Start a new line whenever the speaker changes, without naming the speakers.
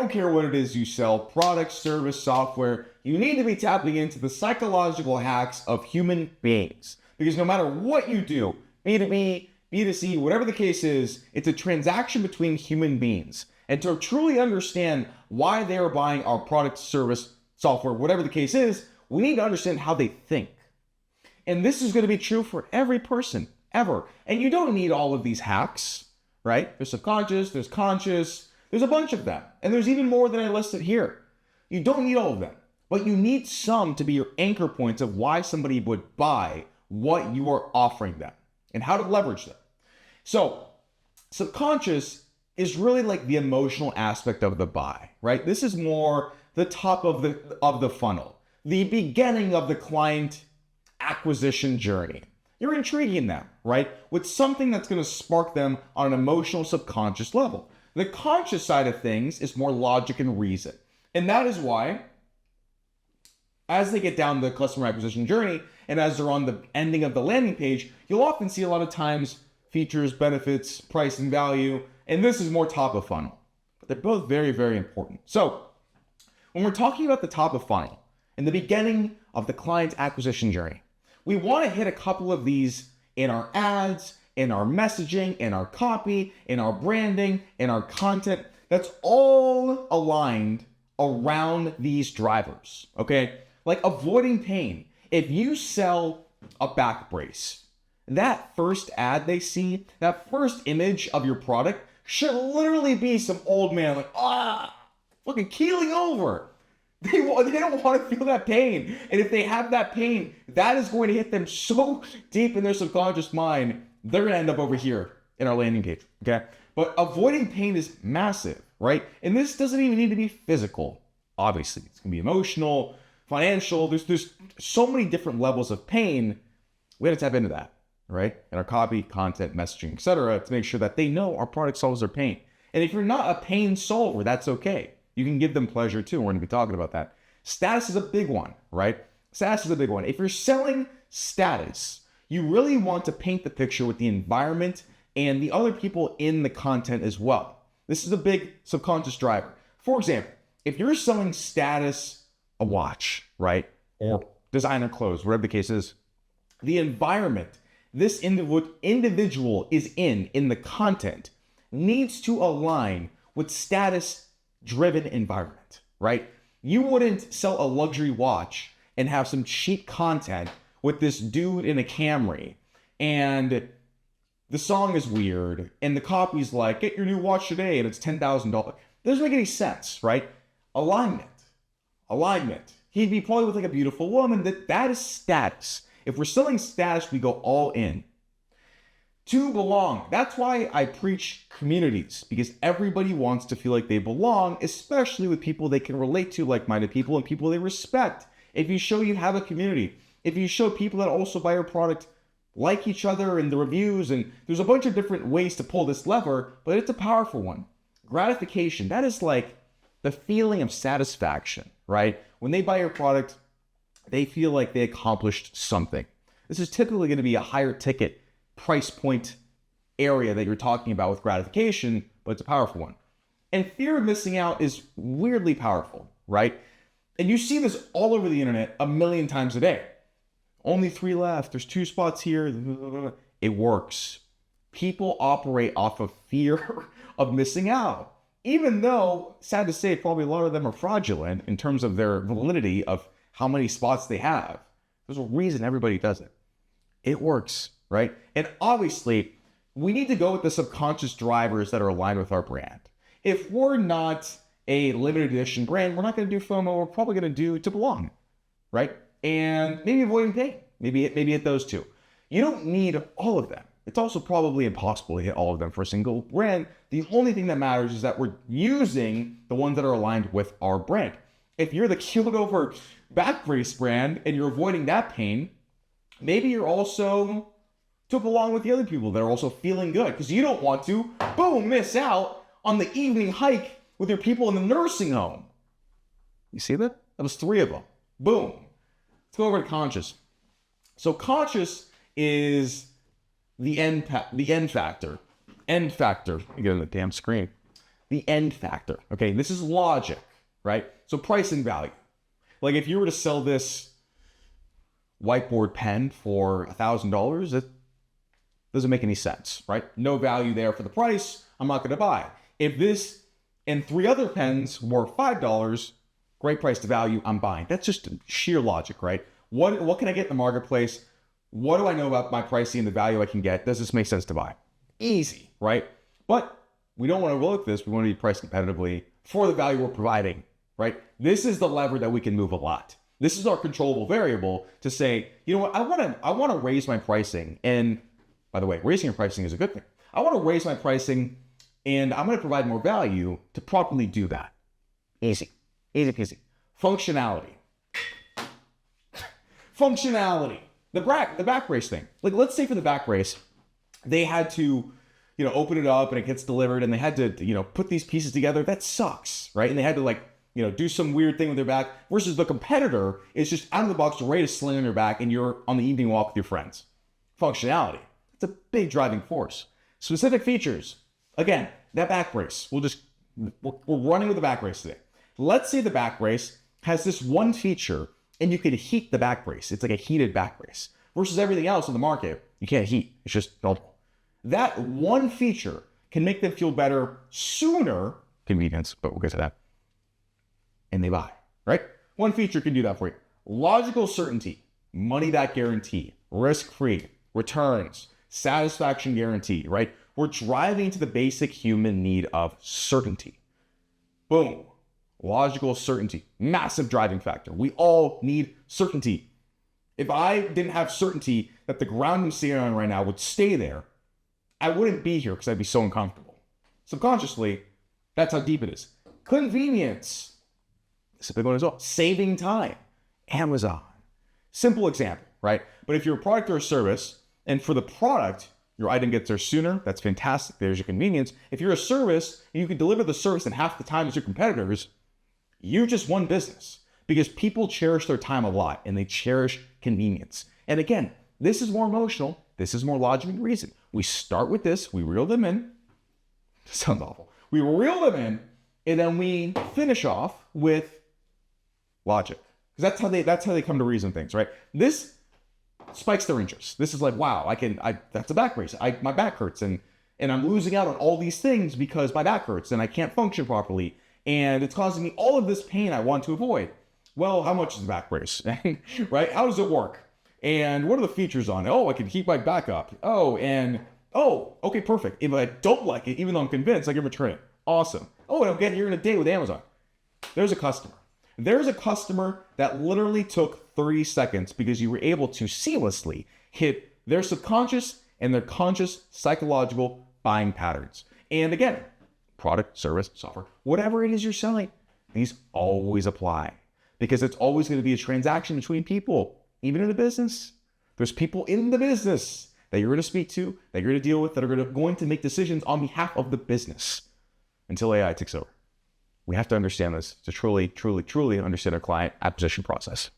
don't care what it is you sell, product, service, software, you need to be tapping into the psychological hacks of human beings. Because no matter what you do, B2B, B2C, whatever the case is, it's a transaction between human beings. And to truly understand why they are buying our product, service, software, whatever the case is, we need to understand how they think. And this is going to be true for every person, ever. And you don't need all of these hacks, right? There's subconscious, there's conscious, there's a bunch of them. And there's even more than I listed here. You don't need all of them, but you need some to be your anchor points of why somebody would buy what you are offering them and how to leverage them. So subconscious is really like the emotional aspect of the buy, right? This is more the top of the funnel, the beginning of the client acquisition journey. You're intriguing them, right? With something that's going to spark them on an emotional subconscious level. The conscious side of things is more logic and reason. And that is why, as they get down the customer acquisition journey, and as they're on the ending of the landing page, you'll often see a lot of times features, benefits, price, and value. And this is more top of funnel. But they're both very, very important. So when we're talking about the top of funnel, in the beginning of the client acquisition journey, we want to hit a couple of these in our ads, in our messaging, in our copy, in our branding, in our content. That's all aligned around these drivers, okay? Like avoiding pain. If you sell a back brace, that first ad they see, that first image of your product should literally be some old man like, fucking keeling over. They don't want to feel that pain. And if they have that pain, that is going to hit them so deep in their subconscious mind, they're going to end up over here in our landing page, okay? But avoiding pain is massive, right? And this doesn't even need to be physical, obviously. It's going to be emotional, financial. There's so many different levels of pain. We have to tap into that, right? In our copy, content, messaging, etc., to make sure that they know our product solves their pain. And if you're not a pain solver, that's okay. You can give them pleasure too. We're going to be talking about that. Status is a big one, right? Status is a big one. If you're selling status, you really want to paint the picture with the environment and the other people in the content as well. This is a big subconscious driver. For example, if you're selling status, a watch, right? Or designer clothes, whatever the case is, the environment this individual is in the content needs to align with status-driven environment, right? You wouldn't sell a luxury watch and have some cheap content with this dude in a Camry and the song is weird and the copy's like, get your new watch today and it's $10,000. It doesn't make any sense, right? Alignment. He'd be probably with like a beautiful woman. That is status. If we're selling status, we go all in. To belong. That's why I preach communities, because everybody wants to feel like they belong, especially with people they can relate to, like-minded people and people they respect. If you show you have a community, if you show people that also buy your product like each other in the reviews, and there's a bunch of different ways to pull this lever, but it's a powerful one. Gratification, that is like the feeling of satisfaction, right? When they buy your product, they feel like they accomplished something. This is typically going to be a higher ticket price point area that you're talking about with gratification, but it's a powerful one. And fear of missing out is weirdly powerful, right? And you see this all over the internet a million times a day. Only 3 left. There's 2 spots here. It works. People operate off of fear of missing out. Even though, sad to say, probably a lot of them are fraudulent in terms of their validity of how many spots they have. There's a reason everybody does it. It works, right? And obviously, we need to go with the subconscious drivers that are aligned with our brand. If we're not a limited edition brand, we're not going to do FOMO. We're probably going to do to belong, right? And maybe avoiding pain. Maybe hit those 2. You don't need all of them. It's also probably impossible to hit all of them for a single brand. The only thing that matters is that we're using the ones that are aligned with our brand. If you're the keeled over back brace brand and you're avoiding that pain, maybe you're also to belong with the other people that are also feeling good, because you don't want to, boom, miss out on the evening hike with your people in the nursing home. You see that? That was 3 of them. Boom. Let's go over to conscious. So conscious is the end factor. End factor. You get on the damn screen. the end factor. Okay, this is logic, right? So price and value. Like if you were to sell this whiteboard pen for $1,000, it doesn't make any sense, right? No value there for the price. I'm not going to buy. If this and 3 other pens were $5, great price to value, I'm buying. That's just sheer logic, right? What can I get in the marketplace? What do I know about my pricing and the value I can get? Does this make sense to buy? Easy, right? But we don't want to overlook this. We want to be priced competitively for the value we're providing, right? This is the lever that we can move a lot. This is our controllable variable to say, you know what, I want to raise my pricing. And by the way, raising your pricing is a good thing. I want to raise my pricing and I'm going to provide more value to properly do that. Easy, easy peasy. Functionality. Functionality. The back brace thing. Like let's say for the back brace, they had to, open it up and it gets delivered and they had to, put these pieces together. That sucks, right? And they had to do some weird thing with their back versus the competitor is just out of the box, ready to sling on your back and you're on the evening walk with your friends. Functionality. It's a big driving force. Specific features. Again, that back brace. We're running with the back brace today. Let's say the back brace has this one feature and you could heat the back brace. It's like a heated back brace versus everything else in the market. You can't heat. It's just dull. That one feature can make them feel better sooner. Convenience, but we'll get to that. And they buy, right? One feature can do that for you. Logical certainty, money back guarantee, risk-free, returns, satisfaction guarantee, right? We're driving to the basic human need of certainty. Boom. Logical certainty, massive driving factor. We all need certainty. If I didn't have certainty that the ground I'm standing on right now would stay there, I wouldn't be here because I'd be so uncomfortable. Subconsciously, that's how deep it is. Convenience. It's a big one as well. Saving time. Amazon. Simple example, right? But if you're a product or a service, and for the product, your item gets there sooner, that's fantastic. There's your convenience. If you're a service and you can deliver the service in half the time as your competitors, you just won business because people cherish their time a lot and they cherish convenience. And again, this is more emotional. This is more logic and reason. We start with this. We reel them in. Sounds awful. We reel them in and then we finish off with logic because that's how they come to reason things, right? This spikes their interest. This is like, wow, that's a back brace. My back hurts and I'm losing out on all these things because my back hurts and I can't function properly. And it's causing me all of this pain I want to avoid. Well, how much is the back brace, right? How does it work? And what are the features on it? Oh, I can heat my back up. Okay, perfect. If I don't like it, even though I'm convinced, I can return it. Awesome. Oh, and I'll get it here in a day with Amazon. There's a customer. There's a customer that literally took 30 seconds because you were able to seamlessly hit their subconscious and their conscious psychological buying patterns. And again, product, service, software, whatever it is you're selling, these always apply because it's always going to be a transaction between people, even in a business. There's people in the business that you're going to speak to, that you're going to deal with, that are going to make decisions on behalf of the business until AI takes over. We have to understand this to truly, truly, truly understand our client acquisition process.